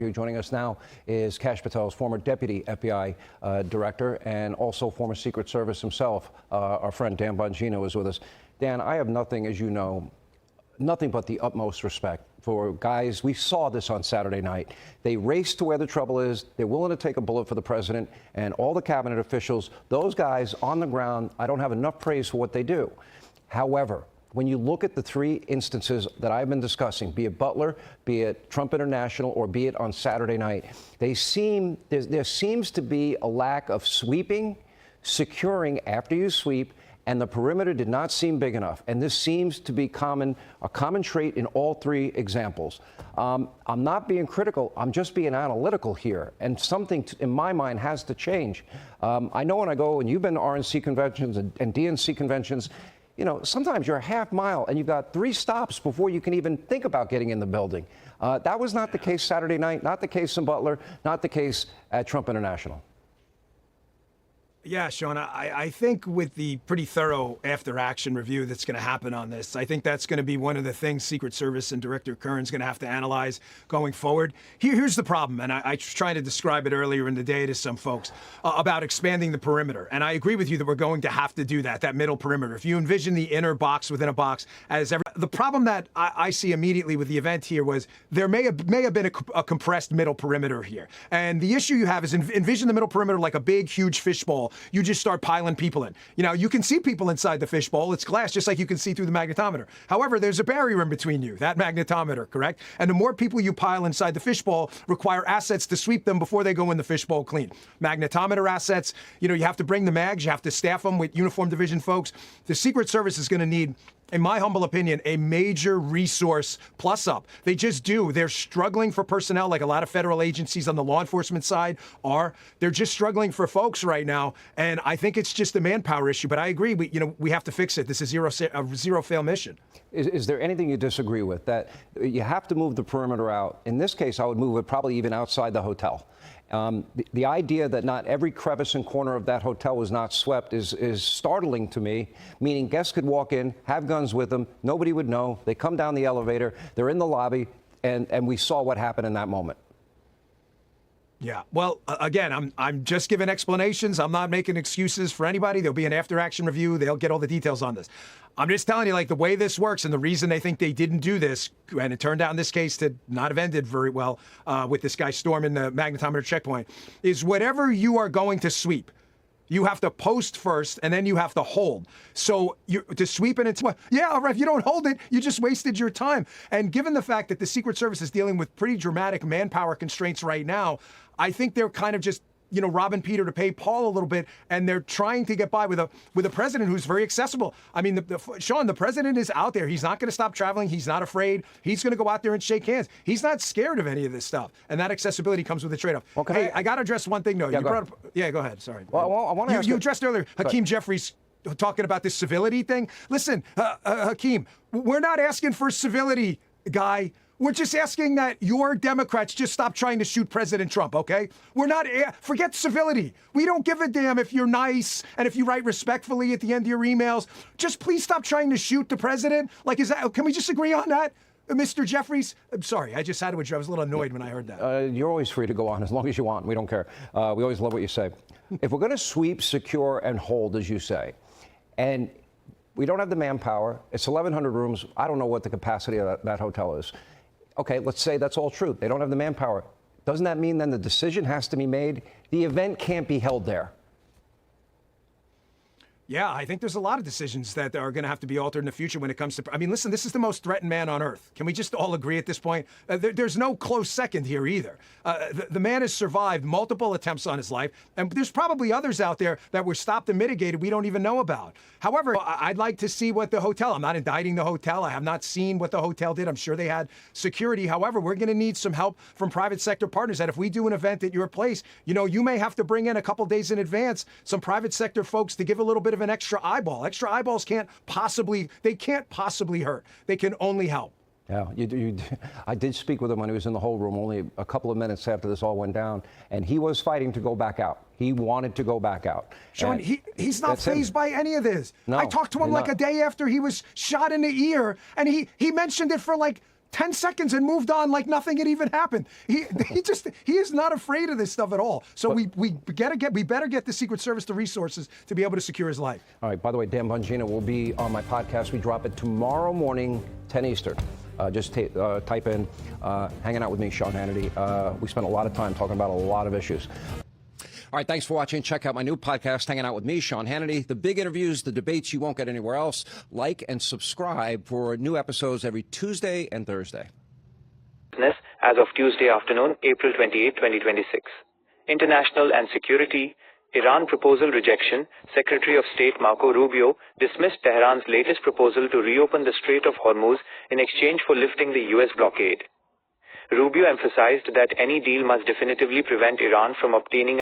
Joining us now is Kash Patel, former deputy FBI director and also former Secret Service himself. Our friend Dan Bongino is with us. Dan, I have nothing, as you know, nothing but the utmost respect for guys. We saw this on Saturday night. They race to where the trouble is. They're willing to take a bullet for the president and all the cabinet officials. Those guys on the ground, I don't have enough praise for what they do. However, when you look at the three instances that I've been discussing, be it Butler, be it Trump International, or be it on Saturday night, there seems to be a lack of sweeping, securing after you sweep, and the perimeter did not seem big enough. And this seems to be a common trait in all three examples. I'm not being critical. I'm just being analytical here. And something, in my mind, has to change. I know when I go, and you've been to RNC conventions and DNC conventions, you know, sometimes you're a half mile and you've got 3 stops before you can even think about getting in the building. That was not the case Saturday night, not the case in Butler, not the case at Trump International. Yeah, Sean, I think with the pretty thorough after-action review that's going to happen on this, I think that's going to be one of the things Secret Service and Director Kern's going to have to analyze going forward. Here's the problem, and I was trying to describe it earlier in the day to some folks about expanding the perimeter. And I agree with you that we're going to have to do that middle perimeter. If you envision the inner box within a box as the problem that I see immediately with the event here was there may have been a compressed middle perimeter here. And the issue you have is envision the middle perimeter like a big, huge fishbowl. You just start piling people in. You know, you can see people inside the fishbowl. It's glass, just like you can see through the magnetometer. However, there's a barrier in between you, that magnetometer, correct? And the more people you pile inside the fishbowl require assets to sweep them before they go in the fishbowl clean. Magnetometer assets, you know, you have to bring the mags, you have to staff them with uniform division folks. The Secret Service is going to need, in my humble opinion, a major resource plus up. They just do. They're struggling for personnel like a lot of federal agencies on the law enforcement side are. They're just struggling for folks right now. And I think it's just a manpower issue. But I agree, we have to fix it. This is a zero fail mission. Is there anything you disagree with? That you have to move the perimeter out? In this case, I would move it probably even outside the hotel. The idea that not every crevice and corner of that hotel was not swept is startling to me, meaning guests could walk in, have guns with them, nobody would know. They come down the elevator, they're in the lobby, and we saw what happened in that moment. Yeah, well, again, I'm just giving explanations. I'm not making excuses for anybody. There'll be an after-action review. They'll get all the details on this. I'm just telling you, like, the way this works and the reason they think they didn't do this, and it turned out in this case to not have ended very well with this guy storming the magnetometer checkpoint, is whatever you are going to sweep, you have to post first, and then you have to hold. So to sweep it, if you don't hold it, you just wasted your time. And given the fact that the Secret Service is dealing with pretty dramatic manpower constraints right now, I think they're kind of just, robbing Peter to pay Paul a little bit, and they're trying to get by with a president who's very accessible. I mean, Sean, the president is out there. He's not going to stop traveling. He's not afraid. He's going to go out there and shake hands. He's not scared of any of this stuff, and that accessibility comes with a trade-off. Okay, hey, I got to address one thing, though. Yeah, go ahead. Sorry. Well, I want to ask you addressed earlier Hakeem Jeffries talking about this civility thing. Listen, Hakeem, we're not asking for civility, guy. We're just asking that your Democrats just stop trying to shoot President Trump, okay? We're not, forget civility. We don't give a damn if you're nice and if you write respectfully at the end of your emails. Just please stop trying to shoot the president. Like, can we just agree on that? Mr. Jeffries? I'm sorry, I just had to address. I was a little annoyed when I heard that. You're always free to go on as long as you want. We don't care. We always love what you say. If we're going to sweep, secure, and hold, as you say, and we don't have the manpower, it's 1,100 rooms. I don't know what the capacity of that hotel is. Okay, let's say that's all true. They don't have the manpower. Doesn't that mean then the decision has to be made? The event can't be held there. Yeah, I think there's a lot of decisions that are going to have to be altered in the future when it comes to, I mean, listen, this is the most threatened man on earth. Can we just all agree at this point? There's no close second here either. The man has survived multiple attempts on his life, and there's probably others out there that were stopped and mitigated we don't even know about. However, I'd like to see what the hotel, I'm not indicting the hotel. I have not seen what the hotel did. I'm sure they had security. However, we're going to need some help from private sector partners that if we do an event at your place, you may have to bring in a couple days in advance some private sector folks to give a little bit of an extra eyeball. Extra eyeballs can't possibly hurt. They can only help. Yeah, I did speak with him when he was in the whole room only a couple of minutes after this all went down, and he was fighting to go back out. He wanted to go back out. Sean, he's not fazed by any of this. No, I talked to him like a day after he was shot in the ear, and he mentioned it for like 10 seconds and moved on like nothing had even happened. He is not afraid of this stuff at all. So we better get the Secret Service the resources to be able to secure his life. All right, by the way, Dan Bongino will be on my podcast. We drop it tomorrow morning, 10 Eastern. Just type in Hanging Out with me, Sean Hannity. We spent a lot of time talking about a lot of issues. All right, thanks for watching. Check out my new podcast, Hanging Out with me, Sean Hannity. The big interviews, the debates you won't get anywhere else. Like and subscribe for new episodes every Tuesday and Thursday. As of Tuesday afternoon, April 28, 2026. International and security. Iran proposal rejection. Secretary of State Marco Rubio dismissed Tehran's latest proposal to reopen the Strait of Hormuz in exchange for lifting the U.S. blockade. Rubio emphasized that any deal must definitively prevent Iran from obtaining